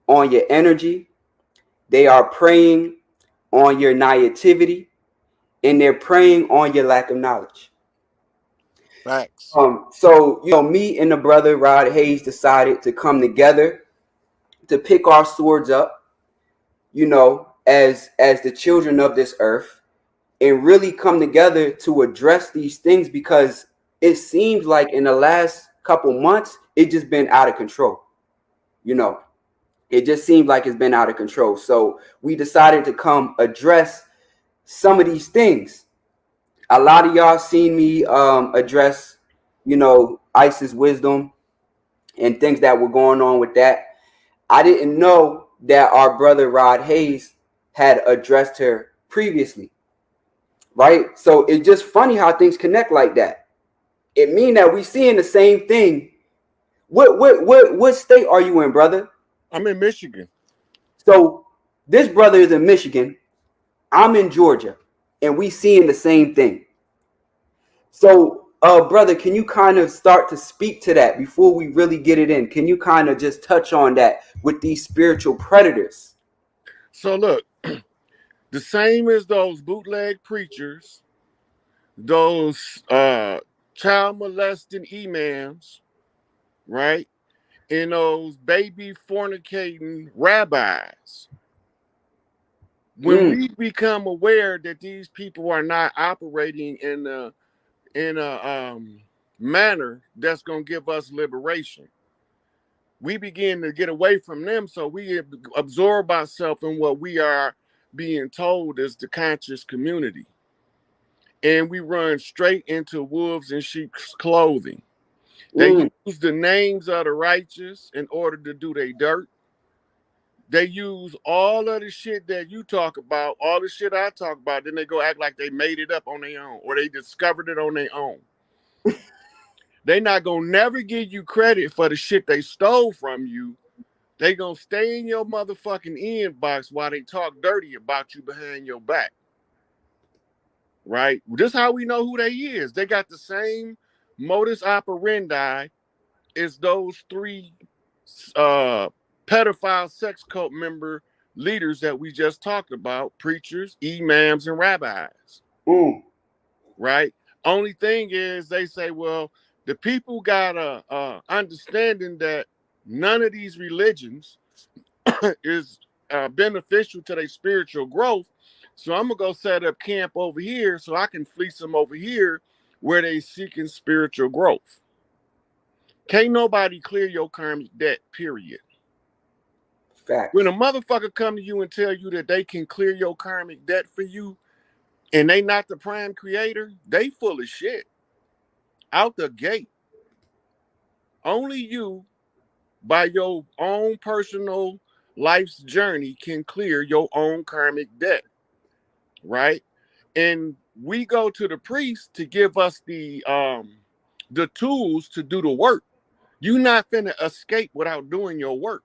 on your energy. They are preying on your naivety, and they're preying on your lack of knowledge. Facts. So, me and the brother Rod Hayes decided to come together to pick our swords up, as the children of this earth, and really come together to address these things, because it seems like in the last couple months, it's just been out of control. It just seems like it's been out of control. So we decided to come address some of these things. A lot of y'all seen me address, Isis wisdom and things that were going on with that. I didn't know that our brother Rod Hayes had addressed her previously, right? So it's just funny how things connect like that. It means that we seeing the same thing. What state are you in, brother? I'm in Michigan. So this brother is in Michigan. I'm in Georgia, and we seeing the same thing. So, brother, can you kind of start to speak to that before we really get it in? Can you kind of just touch on that with these spiritual predators? So look, the same as those bootleg preachers, those child molesting imams, right? And those baby fornicating rabbis. When we become aware that these people are not operating in a manner that's going to give us liberation, we begin to get away from them. So we absorb ourselves in what we are being told is the conscious community. And we run straight into wolves in sheep's clothing. They use the names of the righteous in order to do their dirt. They use all of the shit that you talk about, all the shit I talk about, then they go act like they made it up on their own or they discovered it on their own. They not gonna never give you credit for the shit they stole from you. They gonna stay in your motherfucking inbox while they talk dirty about you behind your back. Right? This is how we know who they is. They got the same modus operandi as those three pedophile sex cult member leaders that we just talked about: preachers, imams, and rabbis. Right? Only thing is they say, well, the people got a understanding that none of these religions is beneficial to their spiritual growth. So I'm going to go set up camp over here so I can fleece them over here where they seeking spiritual growth. Can't nobody clear your karmic debt, period. Fact. When a motherfucker come to you and tell you that they can clear your karmic debt for you and they not the prime creator, they full of shit. Out the gate. Only you, by your own personal life's journey, can clear your own karmic debt. Right? And we go to the priest to give us the tools to do the work. You're not finna escape without doing your work.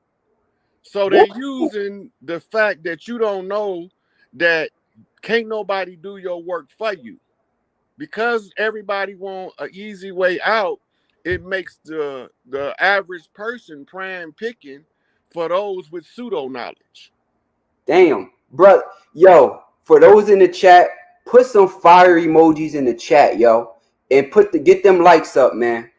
So they're using the fact that you don't know that can't nobody do your work for you. Because everybody want an easy way out, it makes the average person prime picking for those with pseudo knowledge. Damn, bro. Yo, for those in the chat, put some fire emojis in the chat, yo, and get them likes up, man.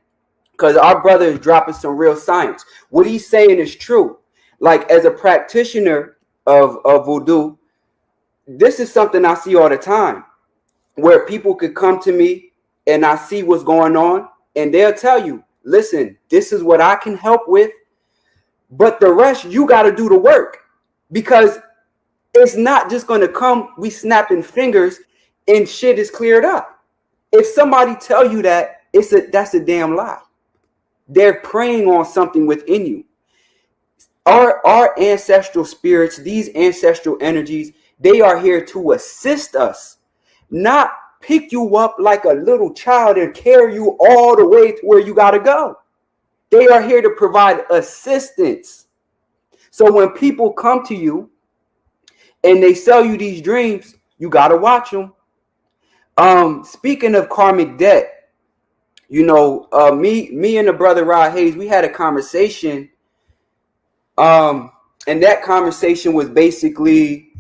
Because our brother is dropping some real science. What he's saying is true. Like, as a practitioner of voodoo, this is something I see all the time, where people could come to me and I see what's going on, and they'll tell you, listen, this is what I can help with, but the rest, you got to do the work, because it's not just going to come, we snapping fingers and shit is cleared up. If somebody tell you that, that's a damn lie. They're preying on something within you. Our ancestral spirits, these ancestral energies, they are here to assist us, not pick you up like a little child and carry you all the way to where you got to go. They are here to provide assistance. So when people come to you and they sell you these dreams, you got to watch them. Speaking of karmic debt, me and the brother Rod Hayes, we had a conversation And that conversation was basically,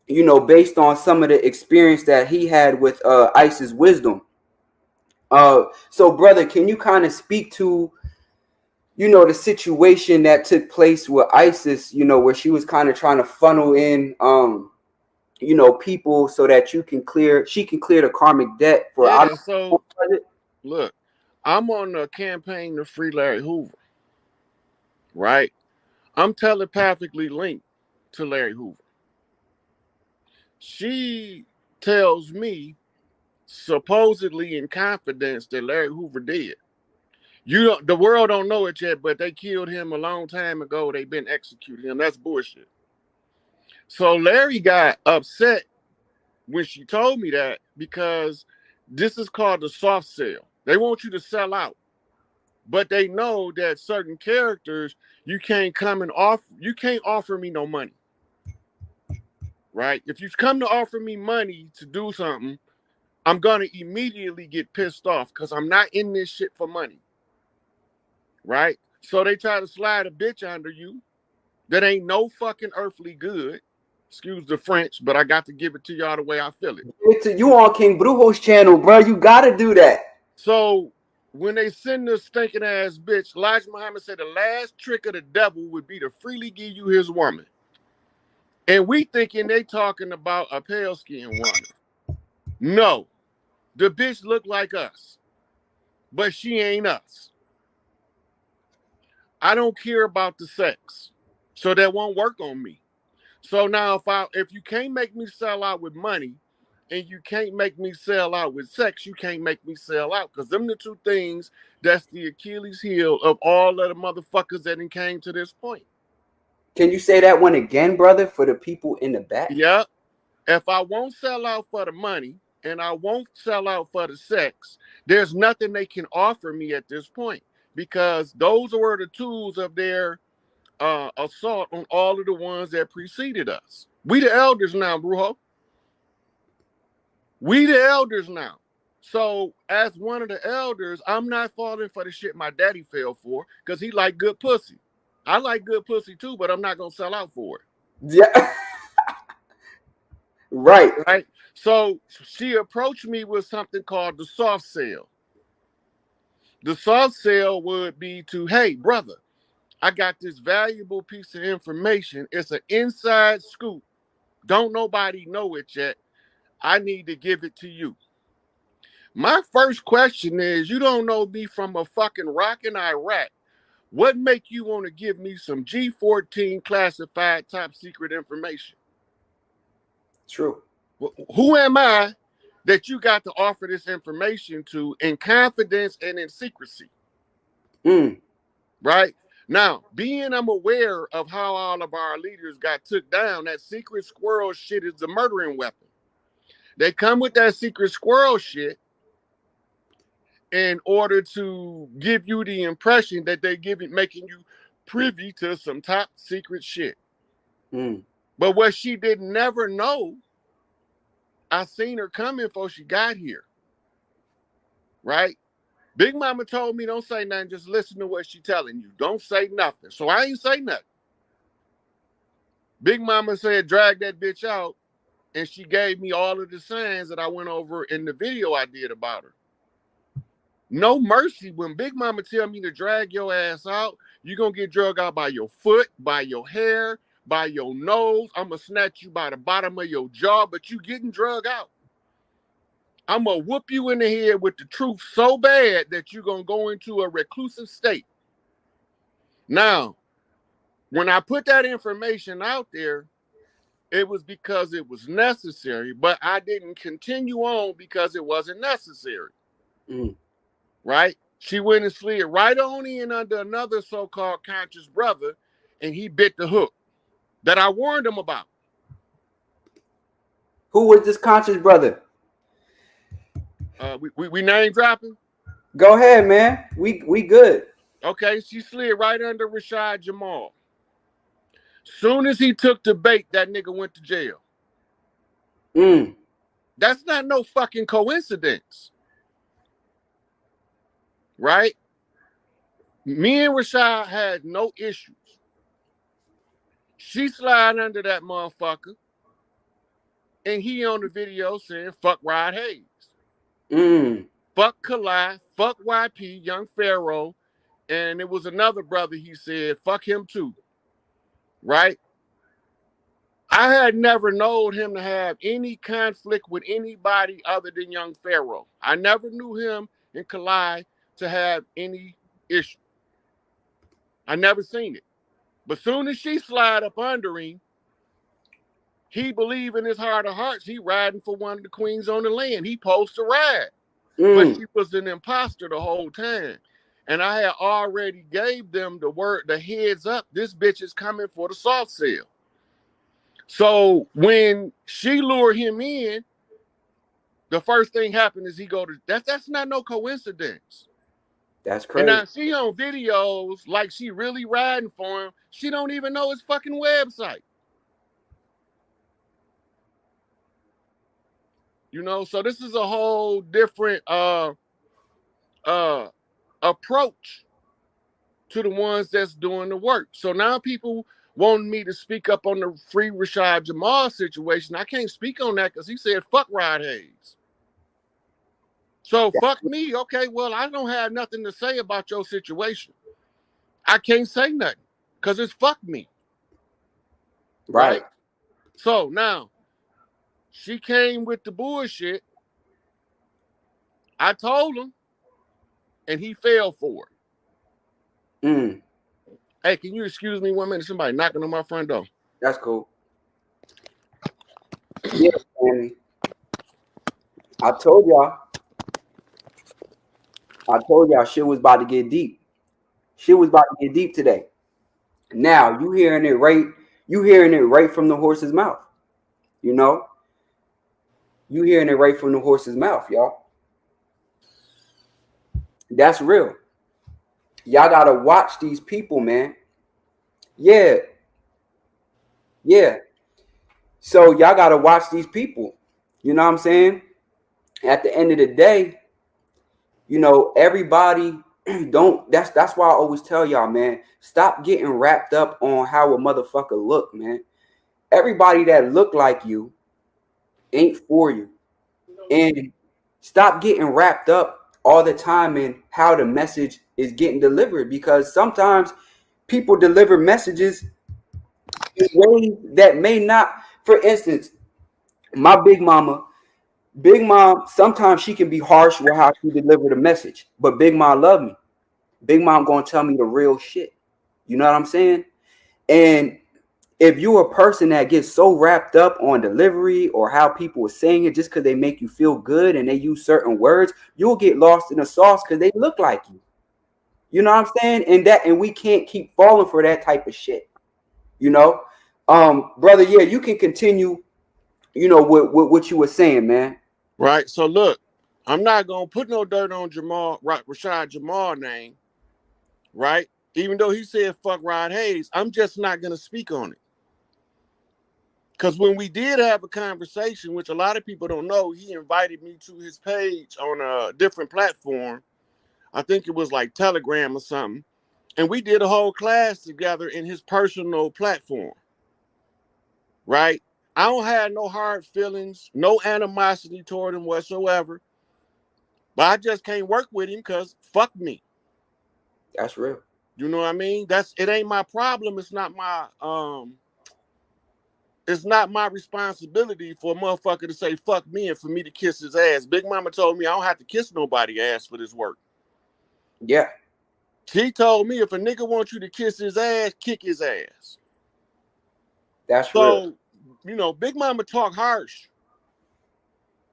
you know, based on some of the experience that he had with Isis wisdom. So brother, can you kind of speak to, you know, the situation that took place with Isis, you know, where she was kind of trying to funnel in you know, people so that she can clear the karmic debt for yeah, so look, I'm on a campaign to free Larry Hoover, right? I'm telepathically linked to Larry Hoover. She tells me, supposedly in confidence, that Larry Hoover did. The world don't know it yet, but they killed him a long time ago. They've been executing him. That's bullshit. So Larry got upset when she told me that, because this is called the soft sell. They want you to sell out, but they know that certain characters, you can't offer me no money, right? If you come to offer me money to do something, I'm gonna immediately get pissed off, because I'm not in this shit for money, right? So they try to slide a bitch under you that ain't no fucking earthly good. Excuse the French, but I got to give it to y'all the way I feel it. Give it to you on King Brujo's channel, bro. You gotta do that. So when they send this stinking ass bitch, Elijah Muhammad said the last trick of the devil would be to freely give you his woman. And we thinking they talking about a pale skinned woman. No, the bitch look like us, but she ain't us. I don't care about the sex, so that won't work on me. So now if you can't make me sell out with money, and you can't make me sell out with sex, you can't make me sell out, because them the two things that's the Achilles heel of all of the motherfuckers that came to this point. Can you say that one again, brother, for the people in the back? Yeah. If I won't sell out for the money and I won't sell out for the sex, there's nothing they can offer me at this point, because those were the tools of their assault on all of the ones that preceded us. We the elders now, Brujo. We the elders now. So as one of the elders, I'm not falling for the shit my daddy fell for, because he like good pussy. I like good pussy too, but I'm not gonna sell out for it. Yeah. Right. Right. So she approached me with something called the soft sell. The soft sell would be to, hey, brother, I got this valuable piece of information. It's an inside scoop. Don't nobody know it yet. I need to give it to you. My first question is, you don't know me from a fucking rock in Iraq. What make you want to give me some G14 classified top secret information? True. Who am I that you got to offer this information to in confidence and in secrecy? Right? Now, I'm aware of how all of our leaders got took down, that secret squirrel shit is the murdering weapon. They come with that secret squirrel shit in order to give you the impression that they're making you privy to some top secret shit. But what she didn't never know, I seen her coming before she got here. Right? Big Mama told me, don't say nothing, just listen to what she telling you. Don't say nothing. So I ain't say nothing. Big Mama said, drag that bitch out. And she gave me all of the signs that I went over in the video I did about her. No mercy. When Big Mama tell me to drag your ass out, you're going to get drug out by your foot, by your hair, by your nose. I'm going to snatch you by the bottom of your jaw, but you getting drug out. I'm going to whoop you in the head with the truth so bad that you're going to go into a reclusive state. Now, when I put that information out there, it was because it was necessary, but I didn't continue on because it wasn't necessary. Right? She went and slid right on in under another so-called conscious brother, and he bit the hook that I warned him about. Who was this conscious brother? We name dropping? Go ahead, man. We good. Okay, she slid right under Rashad Jamal. Soon as he took the bait, that nigga went to jail. That's not no fucking coincidence. Right? Me and Rashad had no issues. She slide under that motherfucker, and he on the video saying, fuck Rod Hayes. Fuck Kalai, fuck YP, Young Pharaoh, and it was another brother he said, fuck him too, right? I had never known him to have any conflict with anybody other than Young Pharaoh. I never knew him and Kalai to have any issue. I never seen it. But soon as she slide up under him, he believe in his heart of hearts he riding for one of the queens on the land. He supposed to ride. But she was an imposter the whole time. And I had already gave them the word, the heads up, this bitch is coming for the soft sale. So when she lured him in, the first thing happened is he go to, that's not no coincidence. That's crazy. And now she on videos like she really riding for him. She don't even know his fucking website. You know, so this is a whole different approach to the ones that's doing the work. So now people want me to speak up on the free Rashad Jamal situation. I can't speak on that because he said fuck Rod Hayes. So fuck me. Okay, well, I don't have nothing to say about your situation. I can't say nothing because it's fuck me. Right? So now she came with the bullshit. I told him, and he fell for it. Hey, can you excuse me 1 minute? Somebody knocking on my front door. That's cool. Yeah, man. I told y'all shit was about to get deep. Shit was about to get deep today. Now you hearing it right from the horse's mouth. You know? You hearing it right from the horse's mouth, y'all. That's real. Y'all gotta watch these people, man. Yeah. So y'all gotta watch these people. You know what I'm saying? At the end of the day, you know, everybody don't. That's why I always tell y'all, man, stop getting wrapped up on how a motherfucker look, man. Everybody that look like you ain't for you. And stop getting wrapped up all the time in how the message is getting delivered, because sometimes people deliver messages in ways that may not. For instance, my big mom, sometimes she can be harsh with how she deliver the message, but Big Mom love me. Big Mom gonna tell me the real shit. You know what I'm saying? And if you're a person that gets so wrapped up on delivery or how people are saying it just because they make you feel good and they use certain words, you'll get lost in the sauce because they look like you. You know what I'm saying? And we can't keep falling for that type of shit. You know? Brother, yeah, you can continue, you know, with what you were saying, man. Right. So look, I'm not gonna put no dirt on Rashad Jamal name, right? Even though he said fuck Rod Hayes, I'm just not gonna speak on it. Because when we did have a conversation, which a lot of people don't know, he invited me to his page on a different platform. I think it was like Telegram or something. And we did a whole class together in his personal platform. Right? I don't have no hard feelings, no animosity toward him whatsoever. But I just can't work with him because fuck me. That's real. You know what I mean? It ain't my problem. It's not my responsibility for a motherfucker to say fuck me and for me to kiss his ass. Big Mama told me I don't have to kiss nobody's ass for this work. Yeah. She told me if a nigga wants you to kiss his ass, kick his ass. That's real. So, you know, Big Mama talk harsh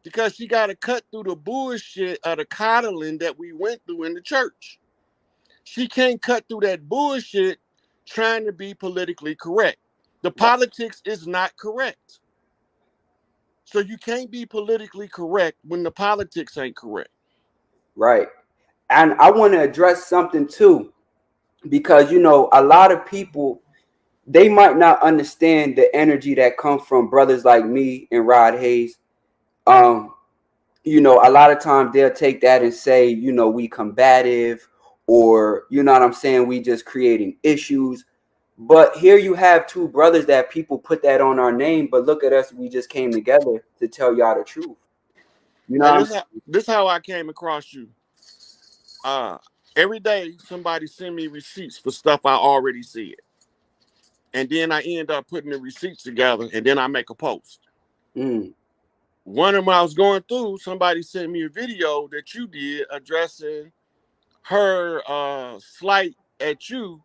because she got to cut through the bullshit of the coddling that we went through in the church. She can't cut through that bullshit trying to be politically correct. The politics is not correct. So you can't be politically correct when the politics ain't correct. Right. And I want to address something too, because, you know, a lot of people, they might not understand the energy that comes from brothers like me and Rod Hayes. You know, a lot of times they'll take that and say, you know, we combative, or, you know what I'm saying, we just creating issues. But here you have two brothers that people put that on our name, but look at us, we just came together to tell y'all the truth. You know And what I'm this how I came across you. Every day somebody send me receipts for stuff I already said. And then I end up putting the receipts together and then I make a post. saying? One of them I was going through, somebody sent me a video that you did addressing her slight at you,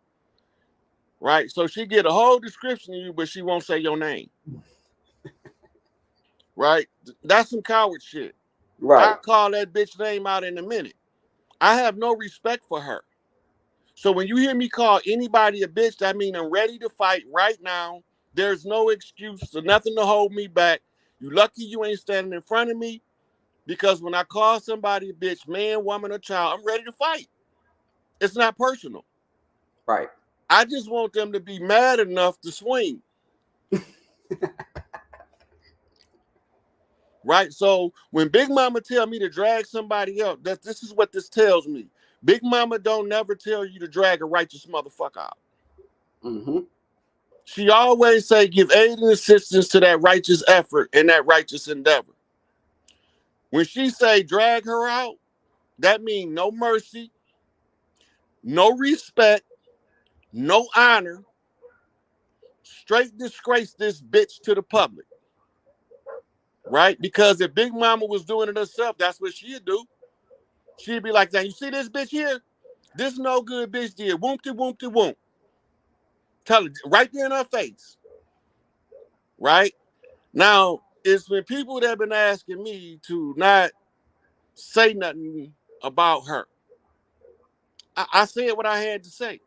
right? So she get a whole description of you, but she won't say your name. Right? That's some coward shit. Right, I'll call that bitch name out in a minute. I have no respect for her. So when you hear me call anybody a bitch, that means I'm ready to fight right now. There's no excuse, so nothing to hold me back. You lucky you ain't standing in front of me, because when I call somebody a bitch, man, woman, or child, I'm ready to fight. It's not personal. right. I just want them to be mad enough to swing. Right? So when Big Mama tell me to drag somebody up, this is what this tells me. Big Mama don't never tell you to drag a righteous motherfucker out. Mm-hmm. She always say give aid and assistance to that righteous effort and that righteous endeavor. When she say drag her out, that means no mercy, no respect, no honor, straight disgrace this bitch to the public. Right? Because if Big Mama was doing it herself, that's what she'd do. She'd be like that. You see this bitch here? This no good bitch did whoopty whoopty whoop. Tell her right there in her face. Right? Now, it's when people that have been asking me to not say nothing about her. I said what I had to say.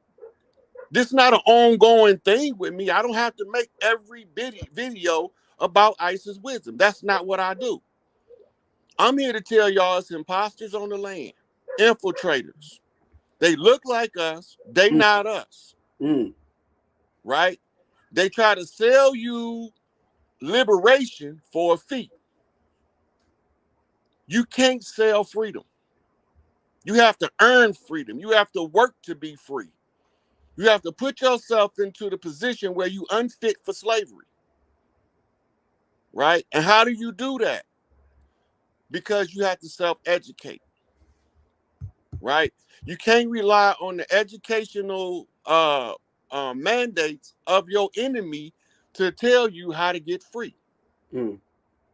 This is not an ongoing thing with me. I don't have to make every video about Isis wisdom. That's not what I do. I'm here to tell y'all it's imposters on the land, infiltrators. They look like us. They not us. Mm. Right? They try to sell you liberation for a fee. You can't sell freedom. You have to earn freedom. You have to work to be free. You have to put yourself into the position where you unfit for slavery. Right? And how do you do that? Because you have to self-educate. Right? You can't rely on the educational mandates of your enemy to tell you how to get free. Mm.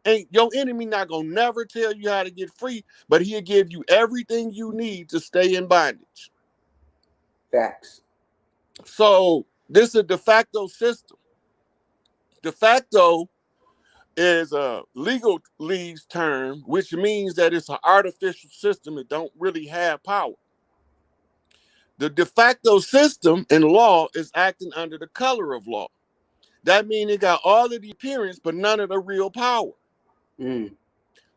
And your enemy not gonna never tell you how to get free, but he'll give you everything you need to stay in bondage. Facts. So this is a de facto system. De facto is a legalese term, which means that it's an artificial system that don't really have power. The de facto system in law is acting under the color of law. That means it got all of the appearance, but none of the real power. Mm.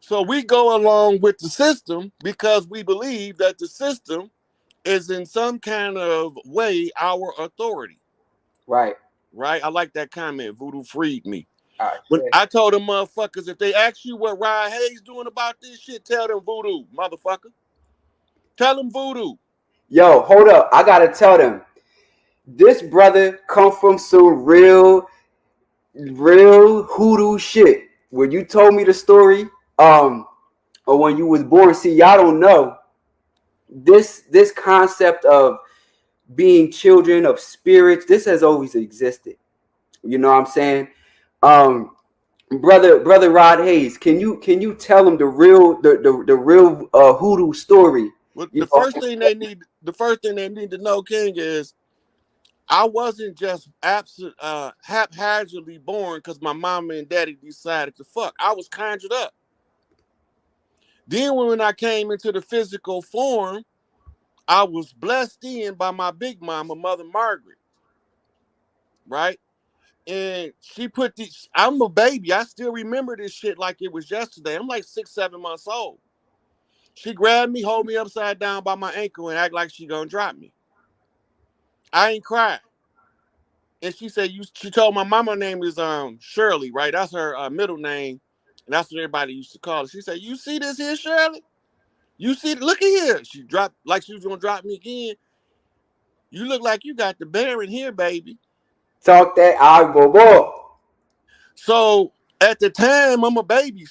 So we go along with the system because we believe that the system is in some kind of way our authority. Right. Right? I like that comment. Voodoo freed me. I When say. I told them motherfuckers, if they ask you what Ryan Hayes doing about this shit, tell them Voodoo, motherfucker. Tell them Voodoo. Yo, hold up. I gotta tell them. This brother come from some real hoodoo shit. When you told me the story, or when you was born, see, y'all don't know this concept of being children of spirits. This has always existed. You know what I'm saying? Um, brother Rod Hayes, can you tell them the real hoodoo story? Well, You know, the first thing they need to know, King, is I wasn't just haphazardly born because my mama and daddy decided to fuck. I was conjured up. Then when I came into the physical form, I was blessed in by my big mama, Mother Margaret, right? And she put these, I'm a baby. I still remember this shit like it was yesterday. I'm like 6, 7 months old. She grabbed me, hold me upside down by my ankle, and act like she gonna drop me. I ain't crying. And she said, she told my mama name is Shirley, right? That's her middle name. And that's what everybody used to call her. She said, you see this here, Shirley? You see, look at here. She dropped like she was gonna drop me again. You look like you got the bear in here, baby. Talk that. I go. So at the time, I'm a baby.